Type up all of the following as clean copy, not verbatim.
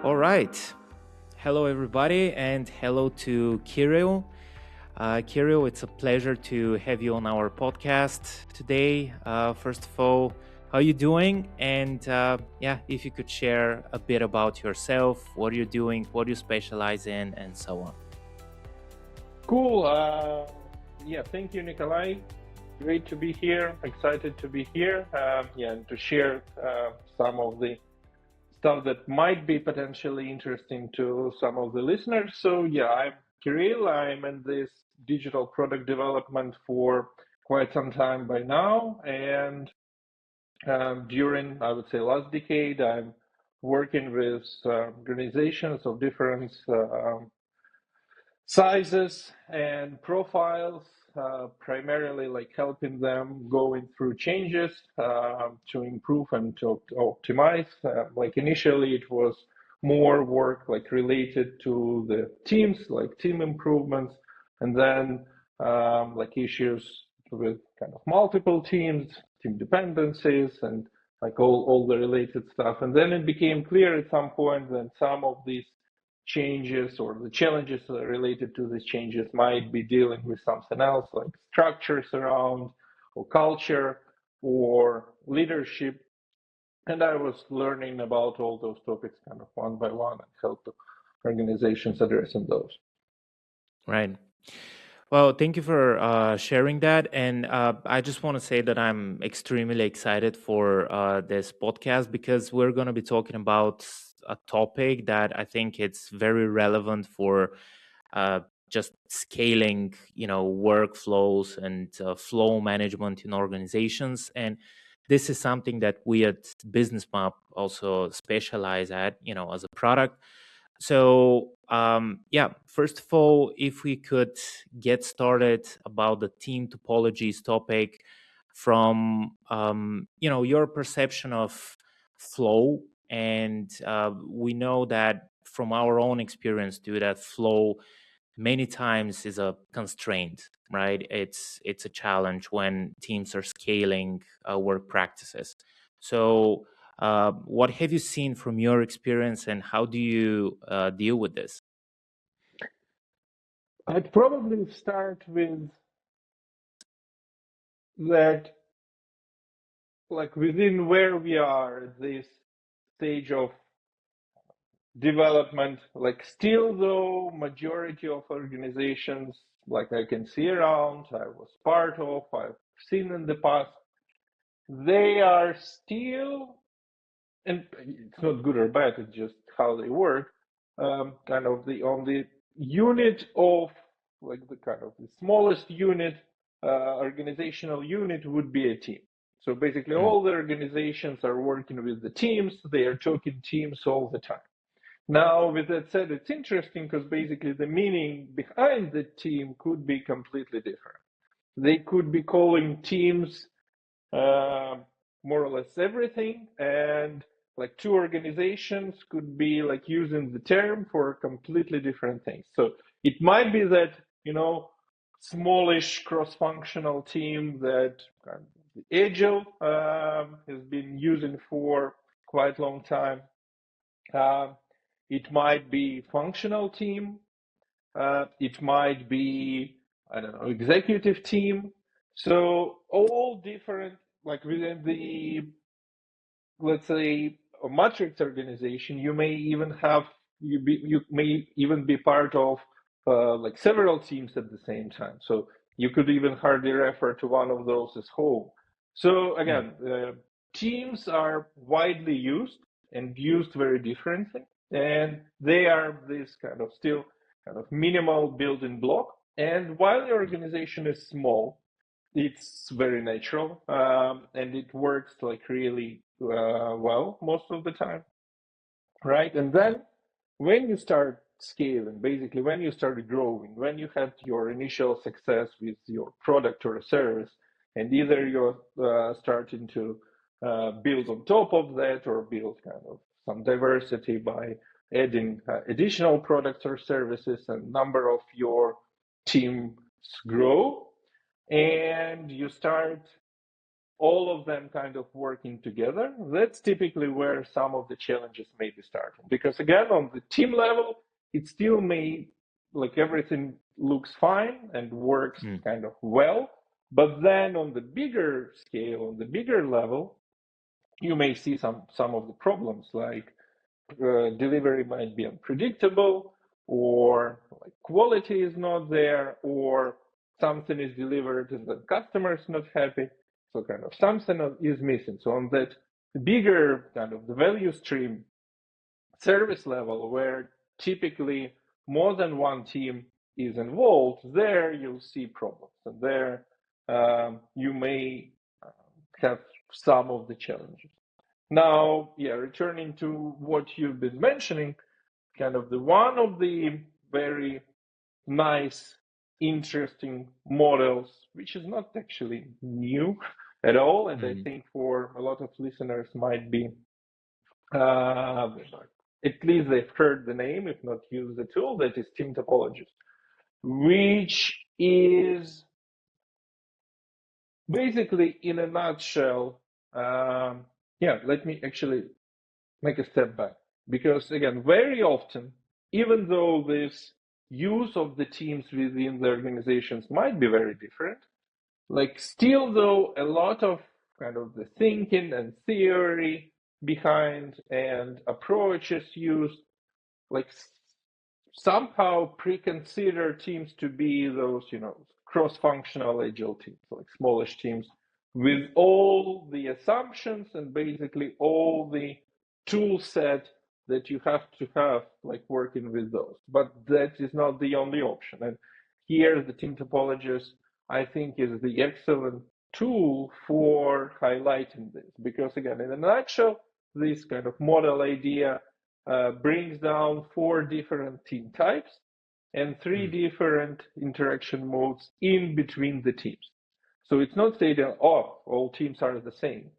All right. Hello, everybody, and hello to Kirill. Kirill, it's a pleasure to have you on our podcast today. First of all, how are you doing? And if you could share a bit about yourself, what you're doing, what you specialize in, and so on. Cool. Thank you, Nikolai. Great to be here. Excited to be here. And to share some of the stuff that might be potentially interesting to some of the listeners. So, I'm Kirill. I'm in this digital product development for quite some time by now. And during, I would say, last decade, I'm working with organizations of different sizes and profiles, primarily like helping them going through changes to improve and to optimize. Like initially, it was more work like related to the teams, like team improvements, and then like issues with kind of multiple teams, team dependencies, and like all the related stuff. And then it became clear at some point that some of these changes or the challenges related to these changes might be dealing with something else like structures around or culture or leadership. And I was learning about all those topics kind of one by one and help organizations addressing those. Right. Well, thank you for sharing that. And I just want to say that I'm extremely excited for this podcast because we're going to be talking about a topic that I think it's very relevant for uh, just scaling, workflows and flow management in organizations. And this is something that we at Businessmap also specialize at, as a product. So, first of all, if we could get started about the team topologies topic from, your perception of flow. And we know that from our own experience, too, that flow many times is a constraint, right? It's a challenge when teams are scaling work practices. So, what have you seen from your experience, and how do you deal with this? I'd probably start with that, like within where we are at this stage of development, like still though majority of organizations like I can see around, I was part of, I've seen in the past, they are still, and it's not good or bad, it's just how they work, kind of the on the unit of like the kind of the smallest unit, organizational unit would be a team. So basically Mm, all the organizations are working with the teams, they are talking teams all the time. Now, with that said, it's interesting because basically the meaning behind the team could be completely different. They could be calling teams uh, more or less everything, and like two organizations could be like using the term for completely different things. So it might be that, smallish cross-functional team that Agile has been using for quite a long time. Um, it might be functional team. It might be, I don't know, executive team. So all different, like within the, let's say, a matrix organization, you may even be part of like several teams at the same time. So you could even hardly refer to one of those as home. So mm, again, teams are widely used and used very differently, and they are this kind of still kind of minimal building block. And while the mm. organization is small, it's very natural, and it works like really well most of the time, right? And Yeah. then when you start scaling, basically when you start growing, when you have your initial success with your product or a service, and either you're starting to build on top of that or build kind of some diversity by adding additional products or services, and number of your teams grow, and you start all of them kind of working together, that's typically where some of the challenges may be starting. Because again, on the team level, it still may, like everything looks fine and works kind of well. But then on the bigger scale, on the bigger level, you may see some of the problems, like delivery might be unpredictable, or like quality is not there, or something is delivered and the customer is not happy. So kind of something is missing. So on that bigger kind of the value stream service level, where typically more than one team is involved, there you'll see problems, and there you may have some of the challenges. Now, yeah, returning to what you've been mentioning, kind of the one of the very nice, interesting models, which is not actually new at all, and I think for a lot of listeners might be, at least they've heard the name, if not used the tool, that is Team Topologies, which is basically, in a nutshell, let me actually make a step back. Because again, very often, even though this use of the teams within the organizations might be very different, like still though, a lot of kind of the thinking and theory behind and approaches used, like somehow pre-consider teams to be those, cross-functional agile teams, like smallish teams, with all the assumptions and basically all the tool set that you have to have, like working with those. But that is not the only option. And here, the Team Topologies, I think, is the excellent tool for highlighting this. Because again, in a nutshell, this kind of model idea brings down 4 different team types and 3 different interaction modes in between the teams. So it's not saying, oh, all teams are the same.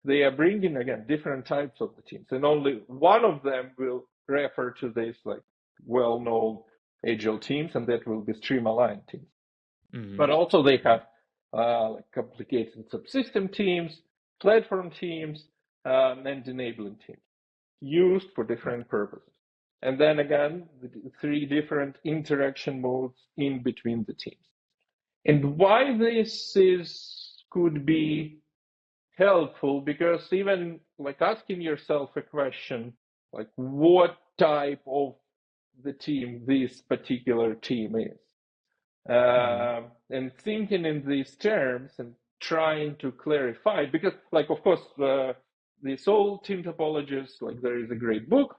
They are bringing, again, different types of the teams, and only one of them will refer to this like well-known agile teams, and that will be stream-aligned teams. But also they have like complicated subsystem teams, platform teams, and enabling teams used for different purposes. And then again, the 3 different interaction modes in between the teams. And why this could be helpful, because even like asking yourself a question, like what type of the team this particular team is, and thinking in these terms and trying to clarify, because like, of course, this whole Team Topologies, like there is a great book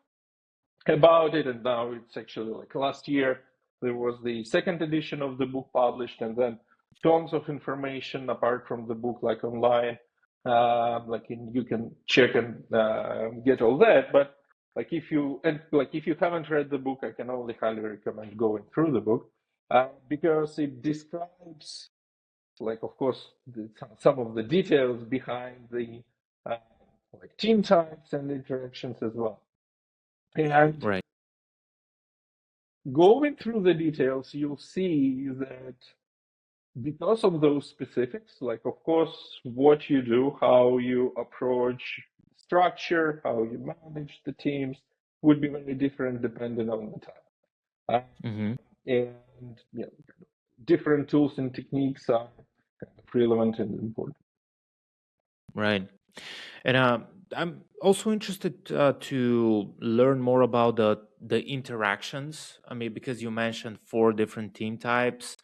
about it, and now it's actually like last year there was the 2nd edition of the book published, and then tons of information apart from the book, like online, you can check and get all that. But like if you haven't read the book, I can only highly recommend going through the book, because it describes, like, of course, some of the details behind the like team types and interactions as well. And Right. going through the details, you'll see that because of those specifics, like, of course, what you do, how you approach structure, how you manage the teams would be very different depending on the time. And different tools and techniques are kind of relevant and important. Right. And I'm also interested to learn more about the interactions. I mean, because you mentioned 4 different team types,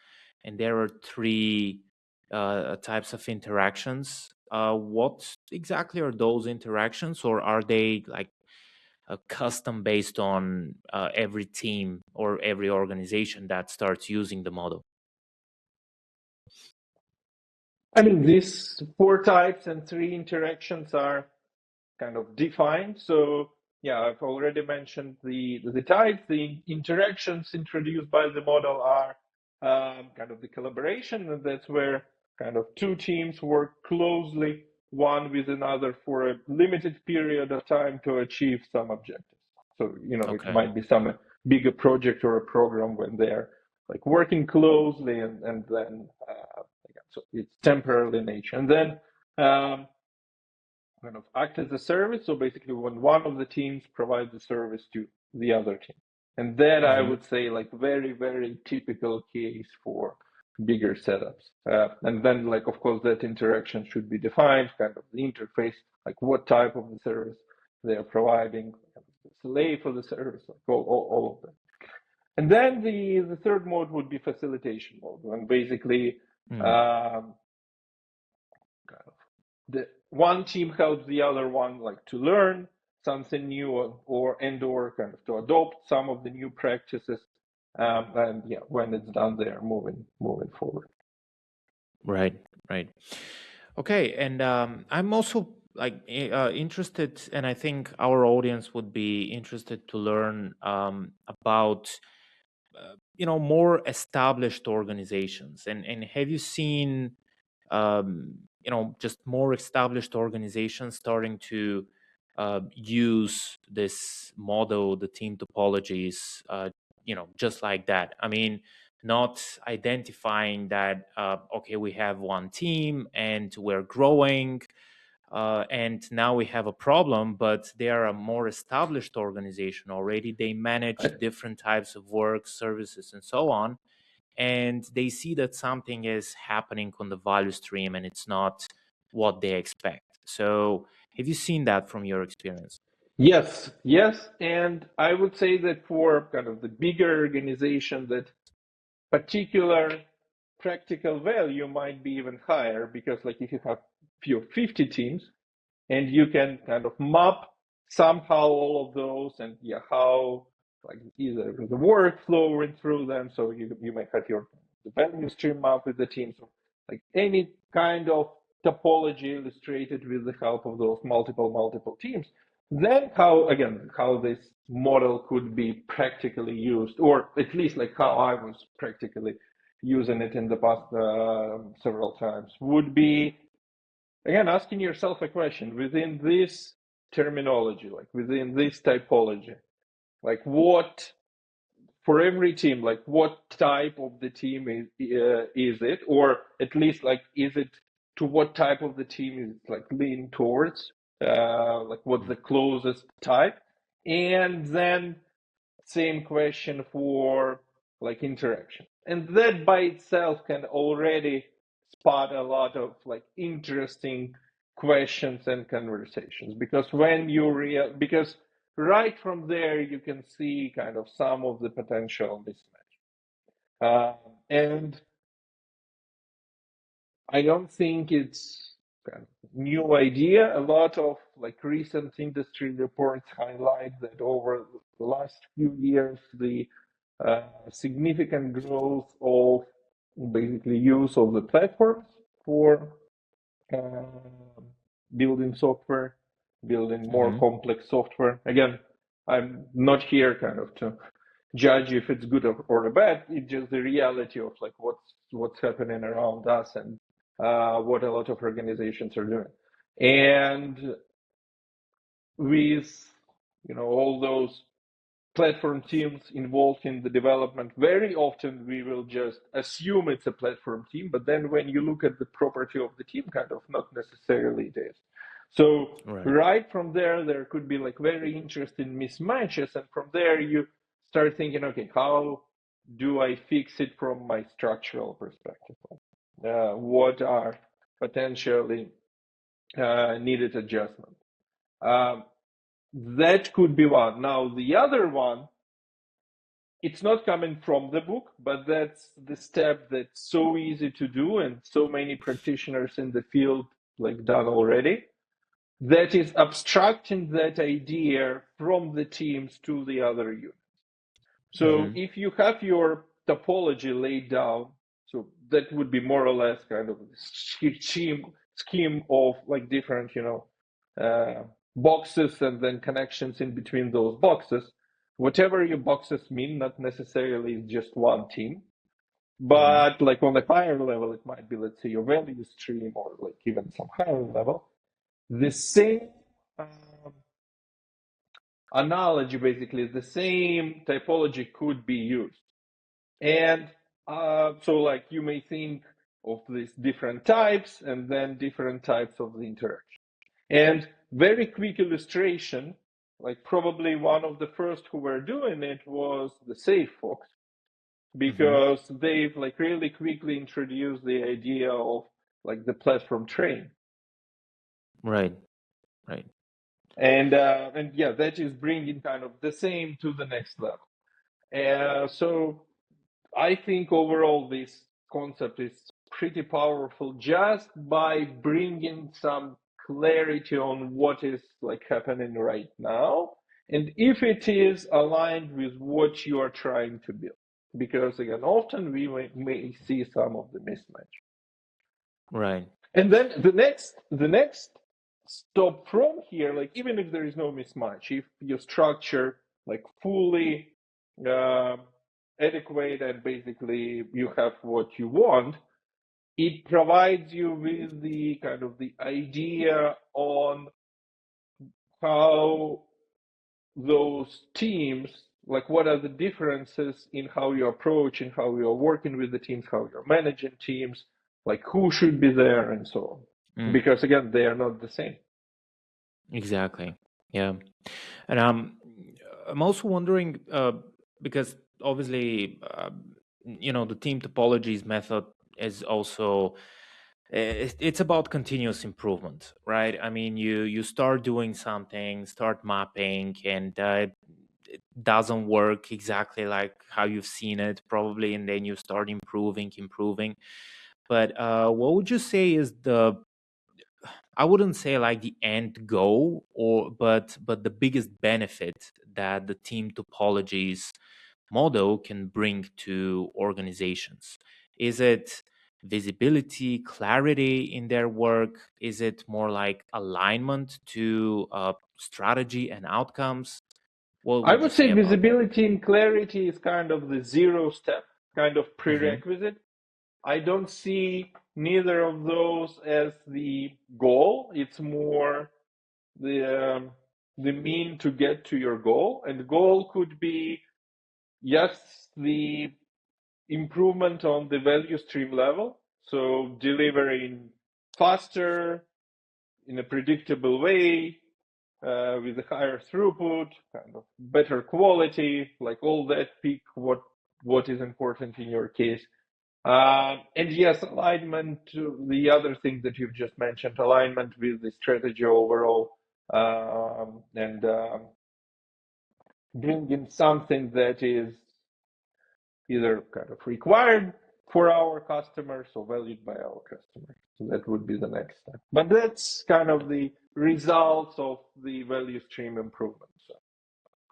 and there are 3 types of interactions. What exactly are those interactions, or are they like custom based on every team or every organization that starts using the model? I mean, these 4 types and 3 interactions are kind of defined. So yeah, I've already mentioned the types. The interactions introduced by the model are kind of the collaboration, and that's where kind of 2 teams work closely one with another for a limited period of time to achieve some objectives. So it Okay. might be some bigger project or a program when they're like working closely, and then so it's temporary in nature. And then um, kind of act as a service. So basically, when one of the teams provides the service to the other team, and that I Hmm. would say like very very typical case for bigger setups. And then like of course that interaction should be defined, kind of the interface, like what type of the service they are providing, the slave for the service, like all of that. And then the third mode would be facilitation mode, when basically Mm. um, the one team helps the other one like to learn something new, or kind of to adopt some of the new practices. And yeah, when it's done, they are moving forward. Right, right. Okay, and I'm also interested, and I think our audience would be interested to learn about more established organizations. And have you seen just more established organizations starting to use this model, the team topologies, just like that? I mean, not identifying that okay, we have one team and we're growing, and now we have a problem, but they are a more established organization already. They manage I, different types of work, services, and so on, and they see that something is happening on the value stream and it's not what they expect. So have you seen that from your experience? yes, yes, and I would say that for kind of the bigger organization, that particular practical value might be even higher, because like if you have few 50 teams, and you can kind of map somehow all of those, and yeah, how like either the workflow went through them. So you may have your the value stream map with the team. So like any kind of topology illustrated with the help of those multiple teams. Then how this model could be practically used, or at least like how I was practically using it in the past several times, would be again asking yourself a question within this terminology, like within this typology, like what for every team, like what type of the team is it, or at least like is it to what type of the team is it like lean towards, like what's the closest type, and then same question for like interaction. And that by itself can already spot a lot of like interesting questions and conversations, because because right from there you can see kind of some of the potential mismatch. And I don't think it's kind of new idea. A lot of like recent industry reports highlight that over the last few years, the significant growth of basically use of the platforms for uh, building software, building more Hmm. complex software. Again, I'm not here kind of to judge if it's good or bad. It's just the reality of like what's happening around us, and what a lot of organizations are doing. And with all those platform teams involved in the development, very often we will just assume it's a platform team, but then when you look at the property of the team, kind of not necessarily it is. So Right. right from there could be like very interesting mismatches, and from there you start thinking, okay, how do I fix it from my structural perspective? What are potentially needed adjustments? Um, that could be one. Now the other one, it's not coming from the book, but that's the step that's so easy to do, and so many practitioners in the field like done already. That is abstracting that idea from the teams to the other units. So Hmm. if you have your topology laid down, so that would be more or less kind of scheme of like different, boxes, and then connections in between those boxes. Whatever your boxes mean, not necessarily just one team, Hmm. but like on a higher level, it might be, let's say, your value stream, or like even some higher level. The same um, analogy, basically, the same typology could be used. And so, like, you may think of these different types and then different types of the interaction. And very quick illustration, like probably one of the first who were doing it was the Safe Fox, Hmm. because they've like really quickly introduced the idea of like the platform train. Right. Right. And yeah, that is bringing kind of the same to the next level. So I think overall this concept is pretty powerful just by bringing some clarity on what is like happening right now, and if it is aligned with what you are trying to build. Because again, often we may see some of the mismatch. Right. And then the next stop from here, like even if there is no mismatch, if you structure like fully uh, adequate and basically you have what you want, it provides you with the kind of the idea on how those teams, like what are the differences in how you approach and how you're working with the teams, how you're managing teams, like who should be there and so on. Mm, Because again, they are not the same. exactly. Yeah. And I'm also wondering because obviously, the team topologies method is also it's about continuous improvement, right? I mean, you start doing something, start mapping, and it doesn't work exactly like how you've seen it, probably, and then you start improving. But what would you say is the I wouldn't say like the end goal or but the biggest benefit that the team topologies model can bring to organizations? Is it visibility, clarity in their work? Is it more like alignment to strategy and outcomes? What I would you would say say about that? visibility and clarity is kind of the zero step, kind of Hmm. prerequisite. I don't see neither of those as the goal. It's more the mean to get to your goal, and the goal could be, yes, the improvement on the value stream level, so delivering faster in a predictable way, with a higher throughput, kind of better quality, like all that. Pick what is important in your case. And yes, alignment to the other thing that you've just mentioned, alignment with the strategy overall, and bring in something that is either kind of required for our customers or valued by our customers. So that would be the next step. But that's kind of the results of the value stream improvement. So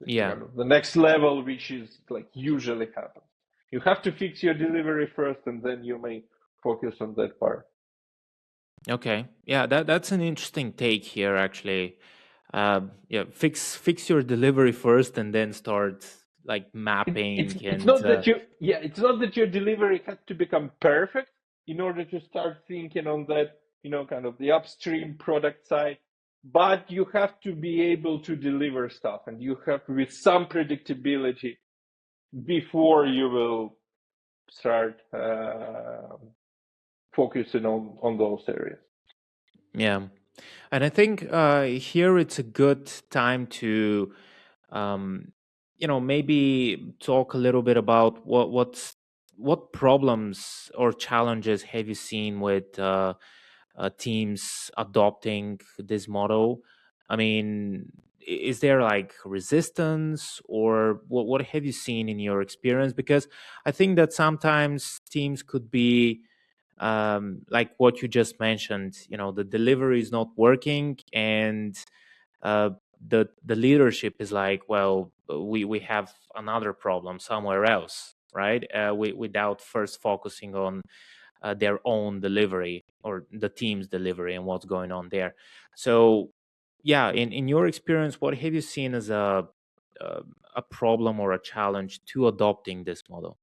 it's Yeah. kind of the next level, which is like usually happens. You have to fix your delivery first, and then you may focus on that part. Okay. Yeah, that's an interesting take here, actually. Yeah, fix your delivery first, and then start like It's mapping it's and not that you yeah it's not that your delivery has to become perfect in order to start thinking on that, kind of the upstream product side, but you have to be able to deliver stuff, and you have with some predictability before you will start focusing on those areas. yeah. And I think here it's a good time to um, maybe talk a little bit about what problems or challenges have you seen with teams adopting this model? I mean, is there like resistance, or what have you seen in your experience? Because I think that sometimes teams could be like what you just mentioned. The delivery is not working, and uh, the leadership is like, well, we have another problem somewhere else, right? Without first focusing on their own delivery or the team's delivery and what's going on there. So, yeah, in your experience, what have you seen as uh, a problem or a challenge to adopting this model?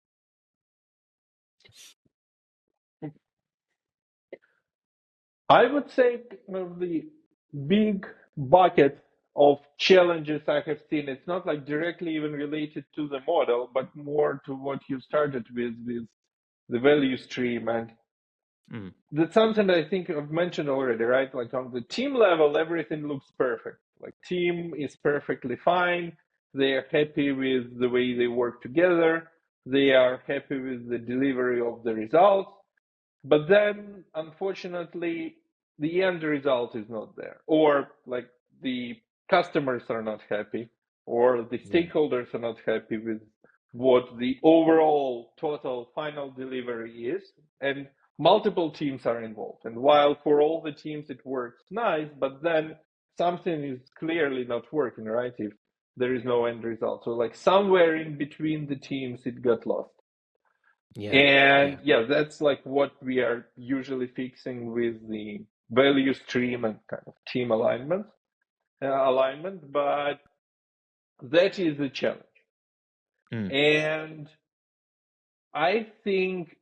I would say one of the big bucket of challenges I have seen, it's not like directly even related to the model, but more to what you started with the value stream. And Mm. That's something I think I've mentioned already, right? Like on the team level, everything looks perfect. Like team is perfectly fine. They are happy with the way they work together. They are happy with the delivery of the results. But then, unfortunately, the end result is not there, or like the customers are not happy, or the Yeah. stakeholders are not happy with what the overall total final delivery is, and multiple teams are involved. And while for all the teams it works nice, but then something is clearly not working, right? If there is no end result. So, like somewhere in between the teams, it got lost. Yeah. And Yeah. yeah, that's like what we are usually fixing with the value stream and kind of team alignment, but that is the challenge. Mm. And I think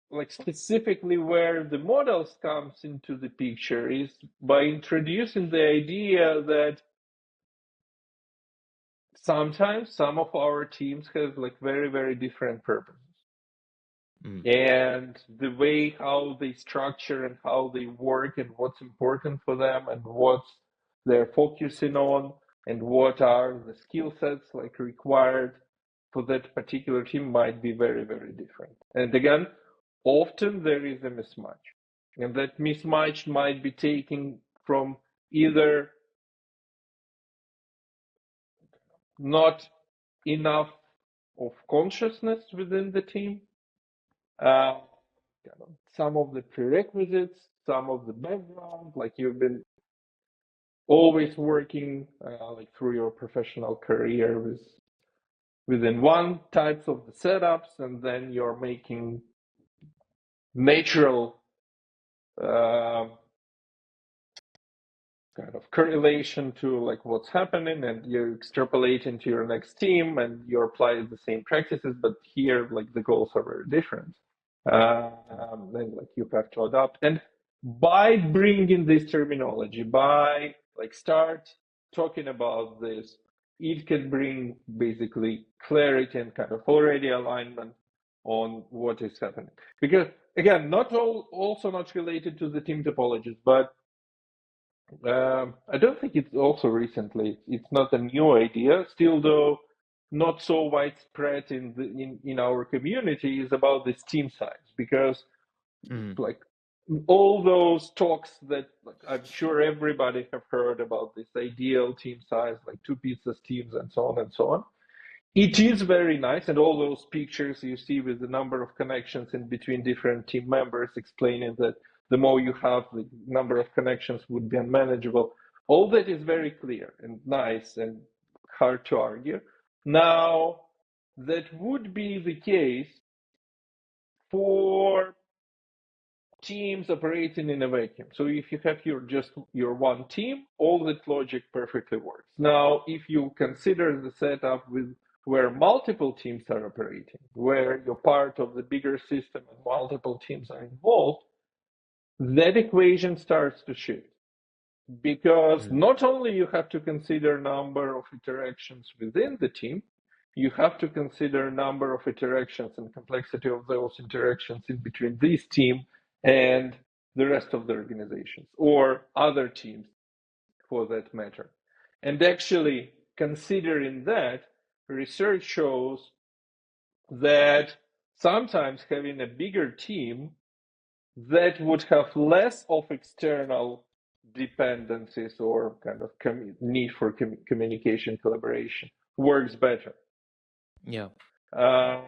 like specifically where the models comes into the picture is by introducing the idea that sometimes some of our teams have like very, very different purposes. Mm. And the way how they structure and how they work and what's important for them and what they're focusing on and what are the skill sets like required for that particular team might be very, very different. And again, often there is a mismatch. And that mismatch might be taken from either not enough of consciousness within the team, uh, some of the prerequisites, some of the background, like you've been always working like through your professional career within one types of the setups, and then you're making natural uh, kind of correlation to like what's happening, and you extrapolate into your next team, and you apply the same practices, but here like the goals are very different. Then like you have to adapt, and by bringing this terminology, by like start talking about this, it can bring basically clarity and kind of already alignment on what is happening. Because again, not all also not related to the team topologies, but I don't think it's also recently. It's not a new idea, still though not so widespread in our community is about this team size, because Mm. like all those talks that like, I'm sure everybody have heard about this ideal team size, like two pizzas teams and so on and so on. It is very nice, and all those pictures you see with the number of connections in between different team members, explaining that the more you have, the number of connections would be unmanageable. All that is very clear and nice and hard to argue. Now, that would be the case for teams operating in a vacuum. So if you have your one team, all that logic perfectly works. Now, if you consider the setup with where multiple teams are operating, where you're part of the bigger system and multiple teams are involved, that equation starts to shift. Because Mm. not only you have to consider number of interactions within the team, you have to consider number of interactions and complexity of those interactions in between this team and the rest of the organizations or other teams for that matter. And actually, considering that, research shows that sometimes having a bigger team that would have less of external dependencies or kind of need for communication collaboration works better. Yeah. Um,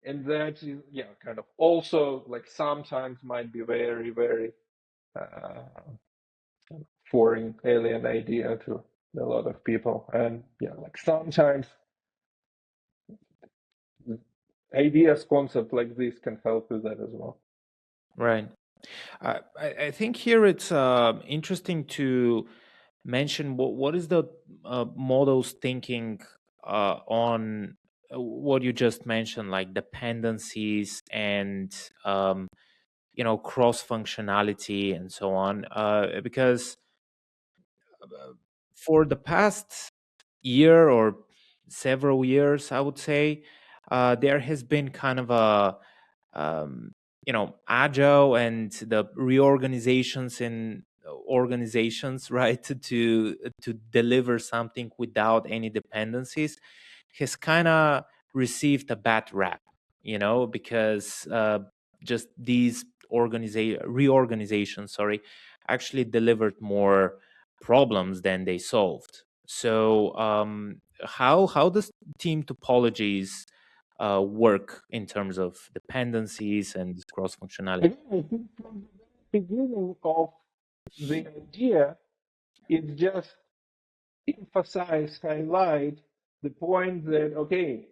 and that is, yeah, kind of also like sometimes might be very, very uh, foreign, alien idea to a lot of people. And yeah, like sometimes ideas, concept like this can help with that as well. Right. I think here it's interesting to mention what is the model's thinking on what you just mentioned, like dependencies and cross functionality and so on. Because for the past year or several years, I would say, there has been kind of a um, agile and the reorganizations in organizations, right, to deliver something without any dependencies has kind of received a bad rap, because just these reorganizations, sorry, actually delivered more problems than they solved. So how does Team Topologies work in terms of dependencies and cross functionality? Again, I think from the beginning of the idea, it's just emphasize, highlight the point that, okay,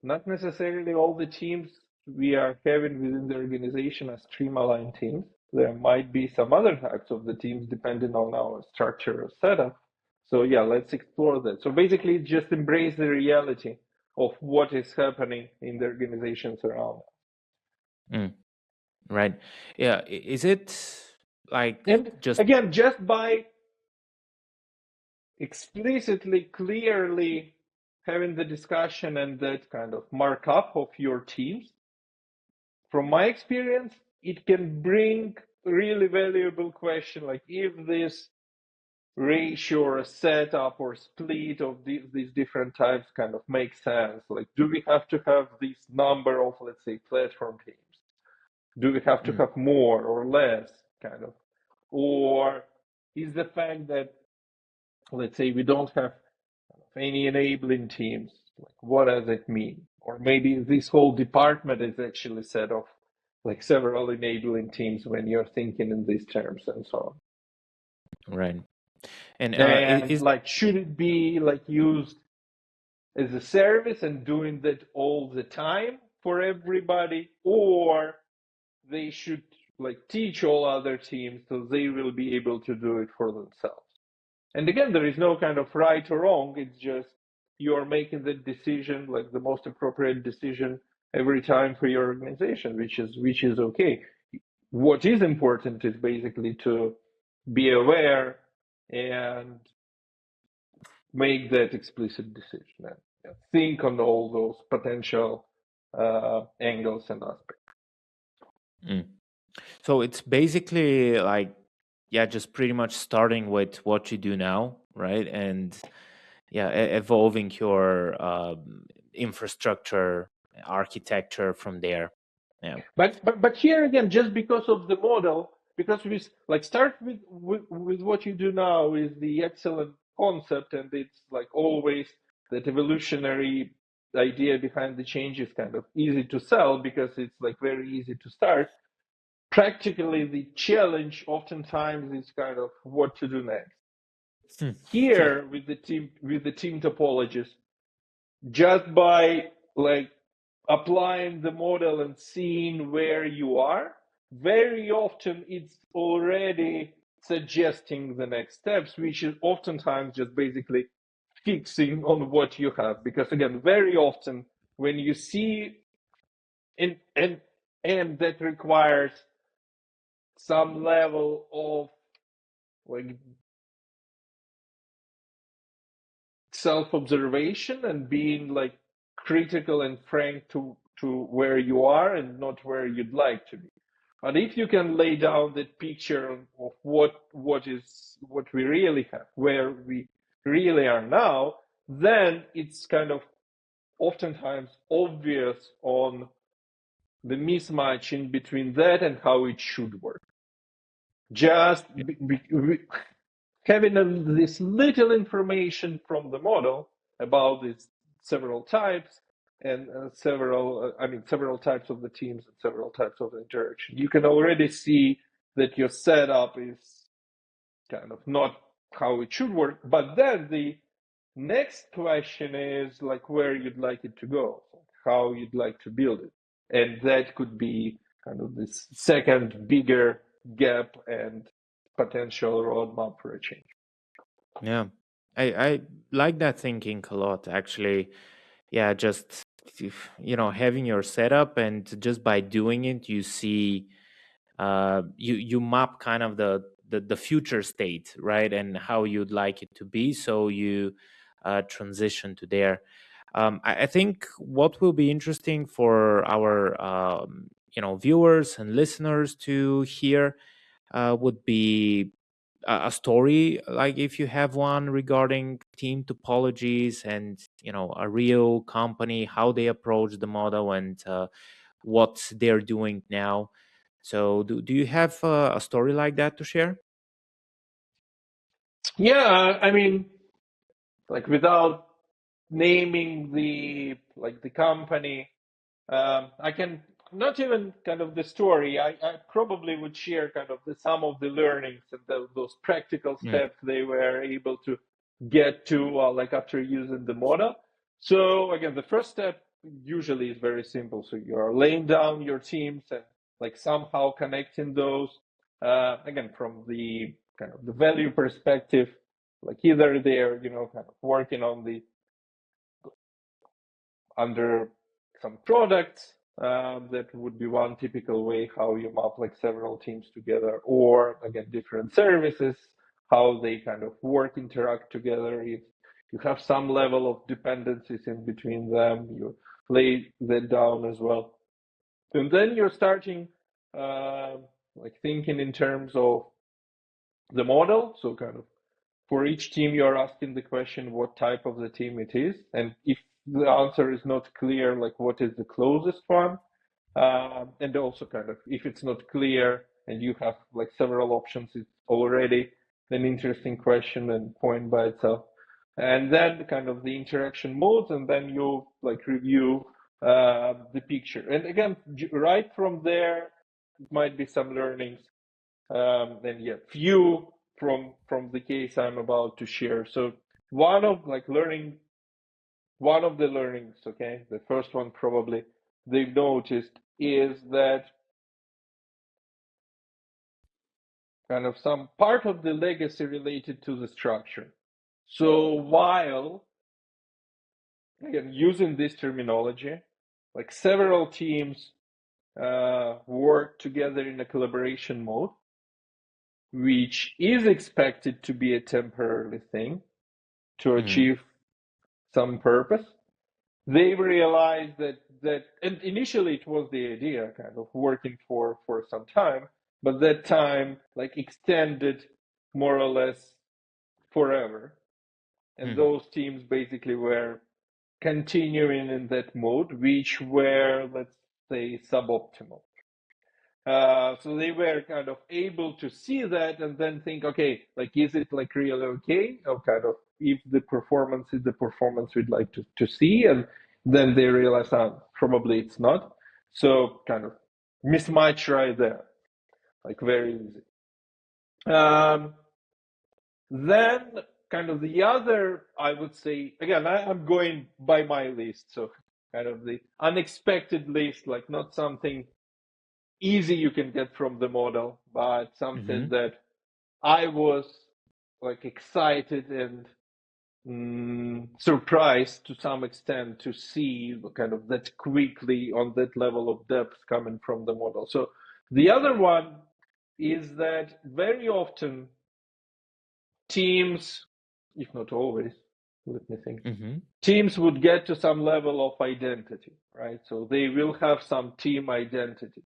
not necessarily all the teams we are having within the organization are stream-aligned teams. There might be some other types of the teams depending on our structure or setup. So yeah, let's explore that. So basically, just embrace the reality of what is happening in the organizations around. Mm, right. Yeah. Is it like And just again, just by explicitly, clearly having the discussion and that kind of markup of your teams, from my experience, it can bring really valuable question like if this ratio or setup or split of these different types kind of makes sense. Like, do we have to have this number of, let's say, platform teams? Do we have to mm, have more or less, kind of? Or is the fact that, let's say, we don't have any enabling teams, like what does it mean? Or maybe this whole department is actually set of like several enabling teams when you're thinking in these terms and so right? And on. And is like, should it be like used as a service and doing that all the time for everybody, or they should like teach all other teams so they will be able to do it for themselves? And again, there is no kind of right or wrong. It's just you're making the decision, like the most appropriate decision every time for your organization, which is okay. What is important is basically to be aware and make that explicit decision and think on all those potential angles and aspects. mm. So it's basically like, yeah, just pretty much starting with what you do now, right? And yeah, evolving your infrastructure architecture from there. Yeah. But here again, just because of the model, because we like start with what you do now is the excellent concept, and it's like always that evolutionary idea behind the change is kind of easy to sell because it's like very easy to start. Practically, the challenge oftentimes is kind of what to do next. Hmm. Yeah. Here with the team topologies, just by like applying the model and seeing where you are, very often it's already suggesting the next steps, which is oftentimes just basically fixing on what you have. Because again, very often when you see and that requires some level of like self-observation and being like critical and frank to where you are and not where you'd like to be. But if you can lay down that picture of what we really have, where we really are now, then it's kind of oftentimes obvious on the mismatch in between that and how it should work. Just having this little information from the model about these several types and several types of the teams and several types of interaction, you can already see that your setup is kind of not how it should work. But then the next question is like where you'd like it to go, how you'd like to build it. And that could be kind of this second bigger gap and potential roadmap for a change. Yeah. I like that thinking a lot, actually. Yeah, just having your setup, and just by doing it, you see, you map kind of the future state, right, and how you'd like it to be, so you transition to there. I think what will be interesting for our viewers and listeners to hear would be a story, like if you have one regarding Team Topologies and a real company, how they approach the model and what they're doing now. So do you have a story like that to share? Yeah, I mean, like without naming the company, I can not even kind of the story. I probably would share kind of some of the learnings and those practical Mm, steps they were able to get to like after using the model. So again, the first step usually is very simple. So you're laying down your teams and like somehow connecting those. Again, from the kind of the value perspective, like either they're kind of working on the under some products. That would be one typical way how you map like several teams together, or again, different services, how they kind of work, interact together. If you have some level of dependencies in between them, you lay that down as well. And then you're starting like thinking in terms of the model. So kind of for each team, you're asking the question what type of the team it is, and if the answer is not clear, like what is the closest one, and also kind of if it's not clear and you have like several options, it's already an interesting question and point by itself. And then kind of the interaction modes, and then you like review the picture. And again, right from there, it might be some learnings and yeah, few from the case I'm about to share. So one of the learnings, okay, the first one probably they've noticed is that kind of some part of the legacy related to the structure. So while again using this terminology, like several teams work together in a collaboration mode, which is expected to be a temporary thing to mm, achieve some purpose. They realized that and initially it was the idea kind of working for some time, but that time like extended more or less forever. And mm, those teams basically were continuing in that mode, which were, let's say, suboptimal. So they were kind of able to see that and then think, okay, like, is it like really okay? Or kind of, if the performance is the performance we'd like to see, and then they realize, probably it's not. So kind of mismatch right there, like very easy. Um, then kind of the other, I would say, again, I'm going by my list, so kind of the unexpected list, like not something easy you can get from the model, but something mm-hmm, that I was like excited and surprised to some extent to see kind of that quickly on that level of depth coming from the model. So the other one is that very often teams, if not always, let me think, mm-hmm, teams would get to some level of identity, right? So they will have some team identity.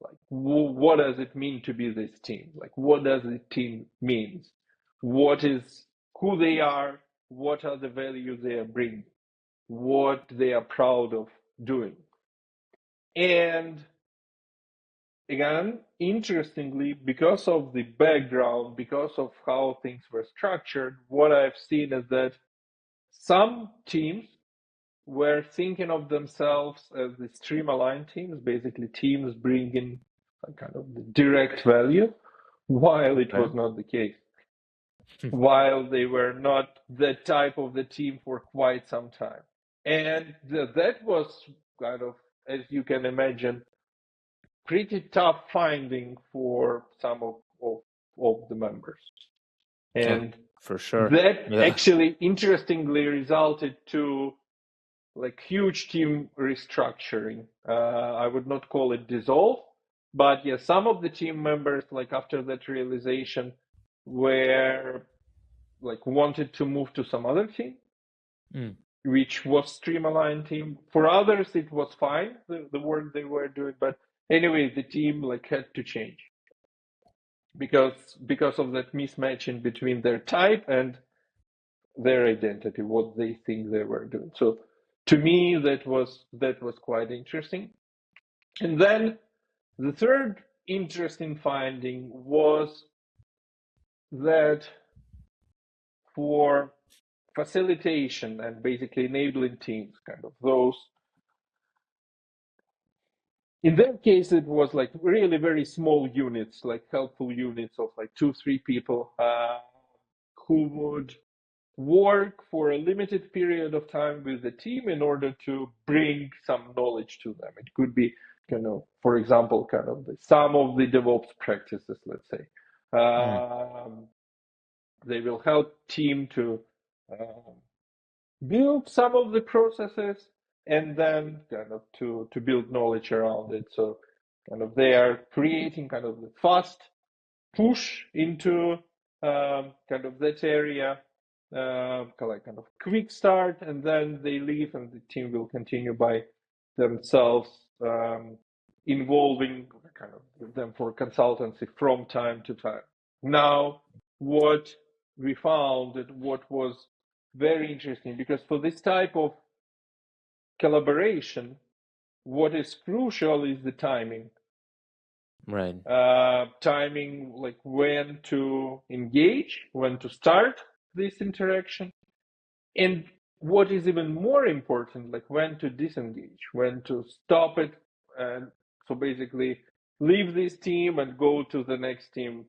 Like, what does it mean to be this team? Like, what does the team means? What is who they are? What are the values they are bringing? What they are proud of doing? And again, interestingly, because of the background, because of how things were structured, what I've seen is that some teams were thinking of themselves as the stream aligned teams, basically teams bringing a kind of the direct value, while it was okay. not the case, while they were not the type of the team for quite some time. And that was kind of, as you can imagine, pretty tough finding for some of the members. Oh, And for sure. that Yeah. actually interestingly resulted to like huge team restructuring. I would not call it dissolve, but yeah, some of the team members, like after that realization, were like wanted to move to some other team, Mm, which was stream aligned team. For others, it was fine the work they were doing, but anyway, the team like had to change because of that mismatch in between their type and their identity, what they think they were doing. So to me, that was quite interesting. And then the third interesting finding was that for facilitation and basically enabling teams, kind of those, in their case, it was like really very small units, like helpful units of like 2, 3 people who would work for a limited period of time with the team in order to bring some knowledge to them. It could be, for example, kind of some of the DevOps practices, let's say. Mm, They will help team to uh, build some of the processes and then kind of to build knowledge around it. So kind of they are creating kind of the fast push into kind of that area, like kind of quick start, and then they leave, and the team will continue by themselves, involving kind of them for consultancy from time to time. Now, what we found that what was very interesting, because for this type of collaboration, what is crucial is the timing. right. Timing, like when to engage, when to start this interaction, and what is even more important, like when to disengage, when to stop it, and so basically leave this team and go to the next team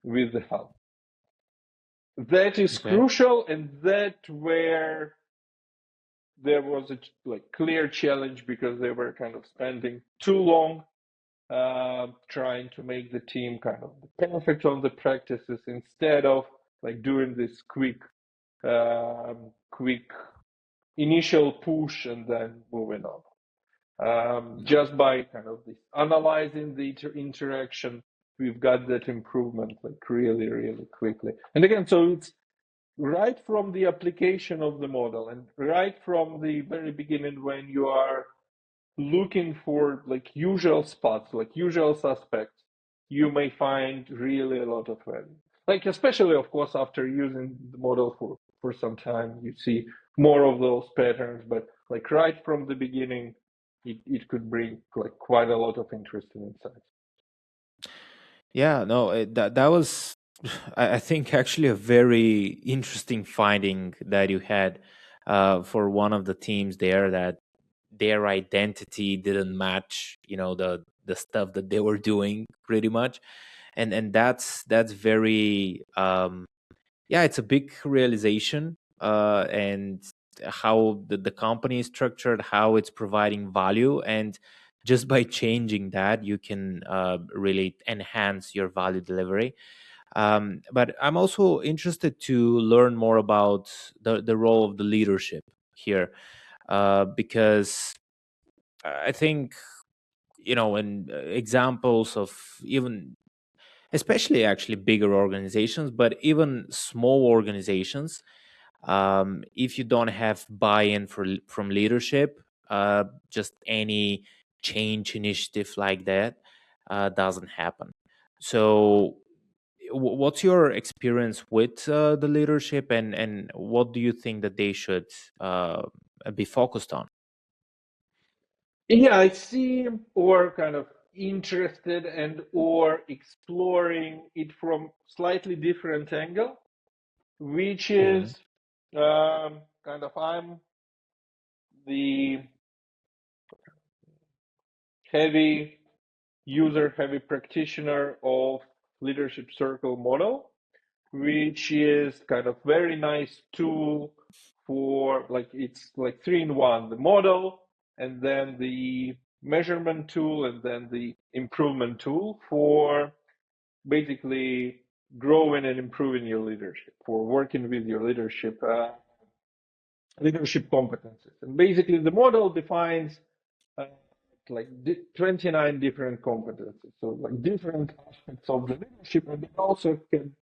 with the help. That is Okay. crucial, and that where there was a like clear challenge because they were kind of spending too long trying to make the team kind of perfect on the practices instead of like doing this quick initial push and then moving on. Just by kind of this analyzing the interaction, we've got that improvement like really, really quickly. And again, so it's right from the application of the model and right from the very beginning when you are looking for like usual spots, like usual suspects, you may find really a lot of value. Like especially, of course, after using the model for some time, you see more of those patterns. But like right from the beginning, it could bring like quite a lot of interesting insights. Yeah, no, that was, I think, actually a very interesting finding that you had for one of the teams there, that their identity didn't match, the stuff that they were doing pretty much, and that's very, yeah, it's a big realization, and how the company is structured, how it's providing value, and just by changing that, you can really enhance your value delivery. But I'm also interested to learn more about the role of the leadership here, because I think, in examples of, even especially actually bigger organizations, but even small organizations, if you don't have buy-in from leadership, just any change initiative like that doesn't happen. So what's your experience with the leadership, and what do you think that they should uh, be focused on? Yeah, I see, or kind of interested and or exploring it from slightly different angle, which Hmm. is kind of I'm the heavy user heavy practitioner of leadership circle model, which is kind of very nice tool for like it's like three in one, the model and then the measurement tool and then the improvement tool for basically growing and improving your leadership, for working with your leadership competencies. And basically the model defines uh, like 29 different competencies. So like different aspects of the leadership, and it also can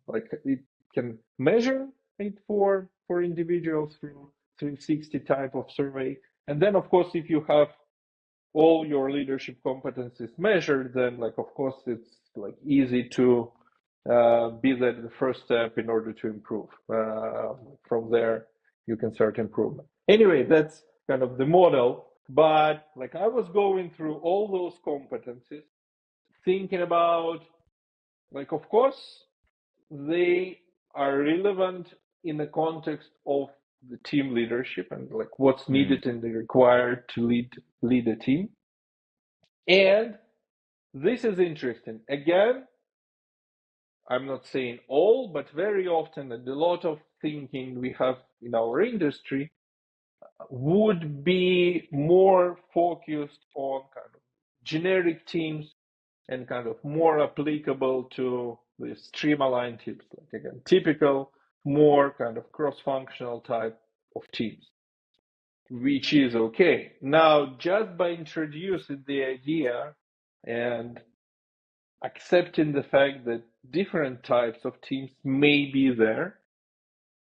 like it can measure it for individuals through 360 type of survey. And then of course, if you have all your leadership competencies measured, then like of course it's like easy to be that the first step in order to improve. From there, you can start improvement. Anyway, that's kind of the model. But like I was going through all those competencies, thinking about like of course they are relevant in the context of the team leadership and like what's Mm. needed and required to lead a team. And this is interesting. Again, I'm not saying all, but very often, and a lot of thinking we have in our industry would be more focused on kind of generic teams and kind of more applicable to the stream-aligned teams. Like again, typical, more kind of cross-functional type of teams, which is okay. Now, just by introducing the idea and accepting the fact that different types of teams may be there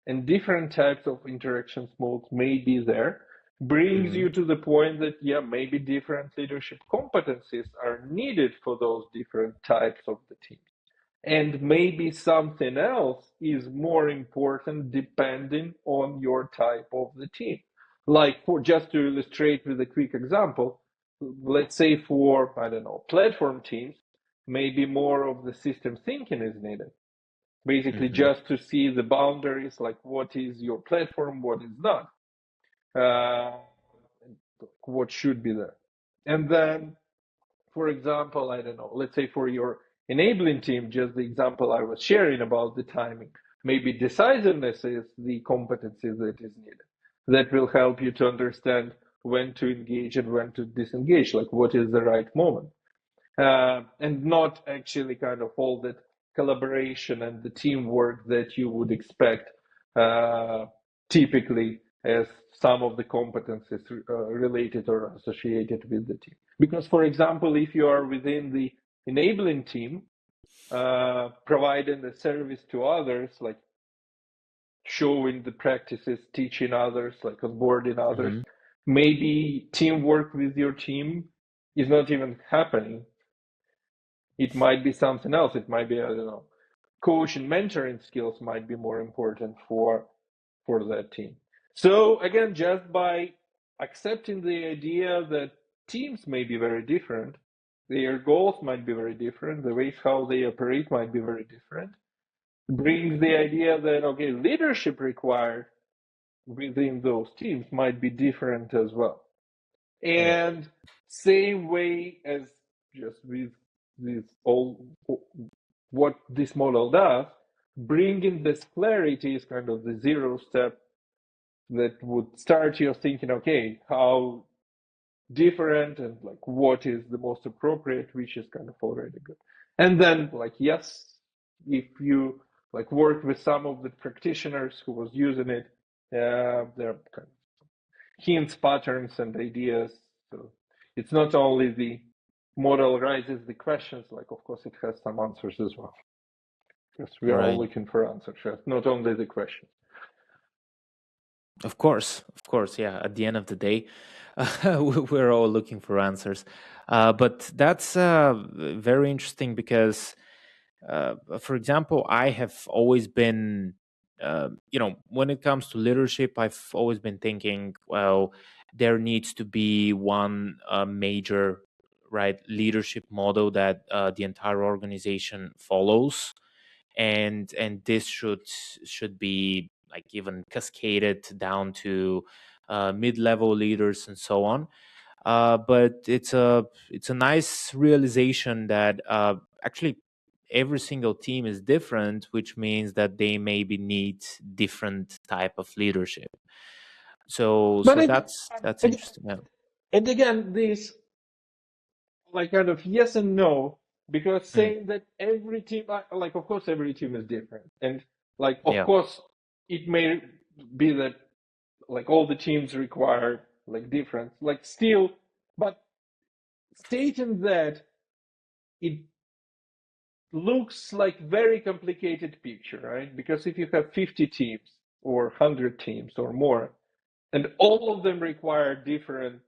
and different types of interactions modes may be there brings Mm. you to the point that yeah, maybe different leadership competencies are needed for those different types of the teams, and maybe something else is more important depending on your type of the team. Like for just to illustrate with a quick example, let's say for I don't know platform teams, maybe more of the system thinking is needed. Basically, Mm-hmm. just to see the boundaries, like what is your platform, what is not, uh, what should be there. And then, for example, I don't know, let's say for your enabling team, just the example I was sharing about the timing, maybe decisiveness is the competency that is needed. That will help you to understand when to engage and when to disengage, like what is the right moment. And not actually kind of all that collaboration and the teamwork that you would expect uh, typically as some of the competencies related or associated with the team. Because, for example, if you are within the enabling team, providing the service to others, like showing the practices, teaching others, like onboarding others, Mm-hmm. maybe teamwork with your team is not even happening. It might be something else. It might be, I don't know, coach and mentoring skills might be more important for that team. So again, just by accepting the idea that teams may be very different, their goals might be very different, the ways how they operate might be very different, brings the idea that okay, leadership required within those teams might be different as well. Right. And same way as just with all what this model does, bringing this clarity is kind of the zero step that would start you thinking, okay, how different and like what is the most appropriate, which is kind of already good. And then like, yes, if you like work with some of the practitioners who was using it, there are kind of hints, patterns, and ideas. So it's not only the model raises the questions, like of course it has some answers as well. Because we are all Right. looking for answers, right? Not only the questions. Of course. Of course. Yeah. At the end of the day, we're all looking for answers. But that's very interesting because, for example, I have always been, when it comes to leadership, I've always been thinking, well, there needs to be one major, right, leadership model that the entire organization follows, and this should be like even cascaded down to mid-level leaders and so on. But it's a nice realization that actually every single team is different, which means that they maybe need different type of leadership. So But it, that's and interesting. Yeah. and again, this like kind of yes and no, because Mm, saying that every team, like of course every team is different, and like of yeah. course it may be that like all the teams require like different, like still, but stating that it looks like very complicated picture, right? Because if you have 50 teams or 100 teams or more, and all of them require different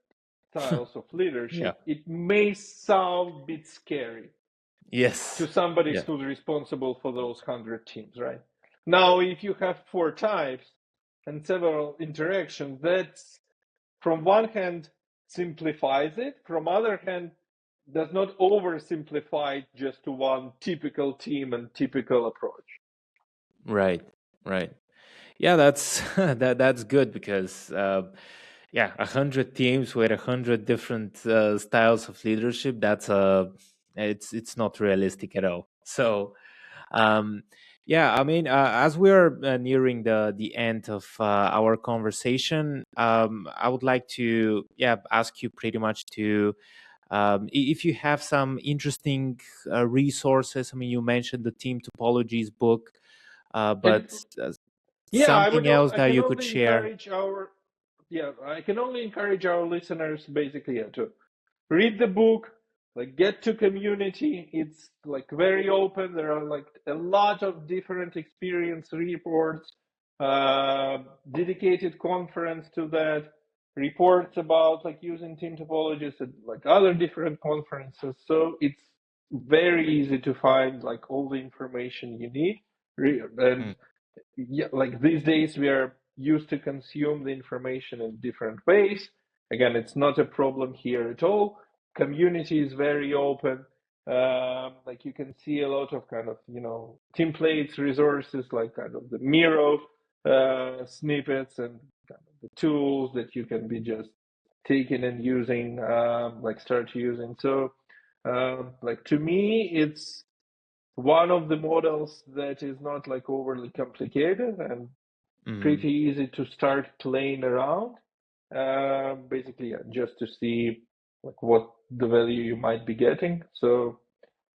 styles of Yeah. leadership, it may sound a bit scary to Yes. somebody Yeah. who's responsible for those 100 teams, right? Now, if you have 4 types and several interactions, that's from one hand simplifies it, from other hand does not oversimplify it just to one typical team and typical approach. Right. Right. Yeah, that's that's good because yeah, 100 teams with 100 different styles of leadership. It's not realistic at all. So um, yeah, I mean, as we are nearing the end of our conversation, I would like to ask you pretty much to if you have some interesting resources. I mean, you mentioned the Team Topologies book, And but yeah, something else I that can you could only share. encourage our listeners basically to read the book, like get to community. It's like very open. There are like a lot of different experience reports, uh, dedicated conference to that, reports about like using team topologies at like other different conferences. So it's very easy to find like all the information you need. And Mm, yeah, like these days we are used to consume the information in different ways. Again, it's not a problem here at all. Community is very open. Like you can see a lot of kind of templates, resources like kind of the Miro snippets and kind of the tools that you can be just taking and using, like start using. So, like to me, it's one of the models that is not like overly complicated and mm, pretty easy to start playing around. Basically, yeah, just to see like what the value you might be getting. So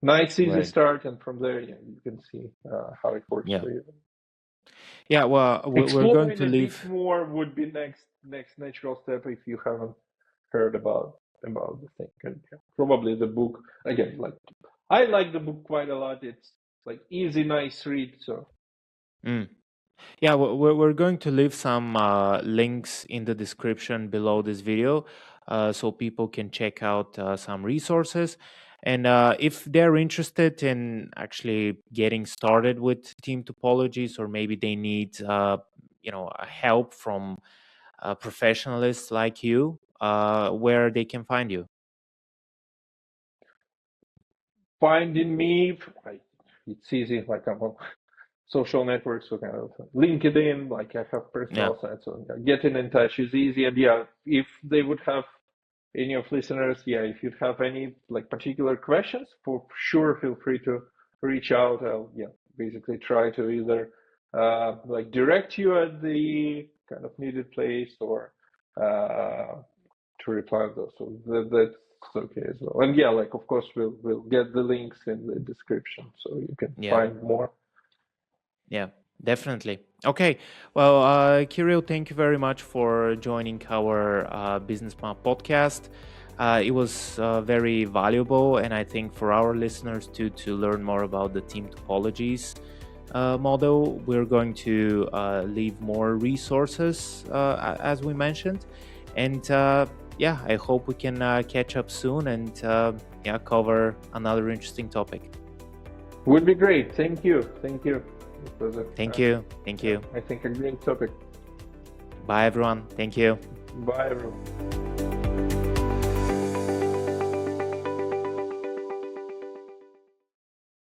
nice, easy right. start, and from there, yeah, you can see how it works Yeah. for you. Yeah. Well, we're going Exploring to a leave. bit more would be next natural step if you haven't heard about the thing. And yeah, probably the book again. Like I like the book quite a lot. It's like easy, nice read. So Mm. Yeah, we're going to leave some links in the description below this video so people can check out some resources. And if they're interested in actually getting started with team topologies, or maybe they need help from professionalists like you, where they can find you. finding me, it's easy. Like I'm on social networks, so kind of LinkedIn. Like I have Yeah. personal sites, so yeah, getting in touch is easy. And yeah, if they would have any of listeners, yeah, if you have any like particular questions, for sure, feel free to reach out. I'll basically try to either like direct you at the kind of needed place or to reply to those. So that's okay as well. And yeah, like of course we'll get the links in the description so you can Yeah. find more. Yeah, definitely. Okay. Well, Kirill, thank you very much for joining our Businessmap podcast. It was very valuable, and I think for our listeners to learn more about the team topologies model, we're going to leave more resources as we mentioned, and yeah, I hope we can catch up soon and cover another interesting topic. Would be great. Thank you. Thank you. It was Thank you. Thank you. I think a great topic. Bye, everyone. Thank you. Bye, everyone.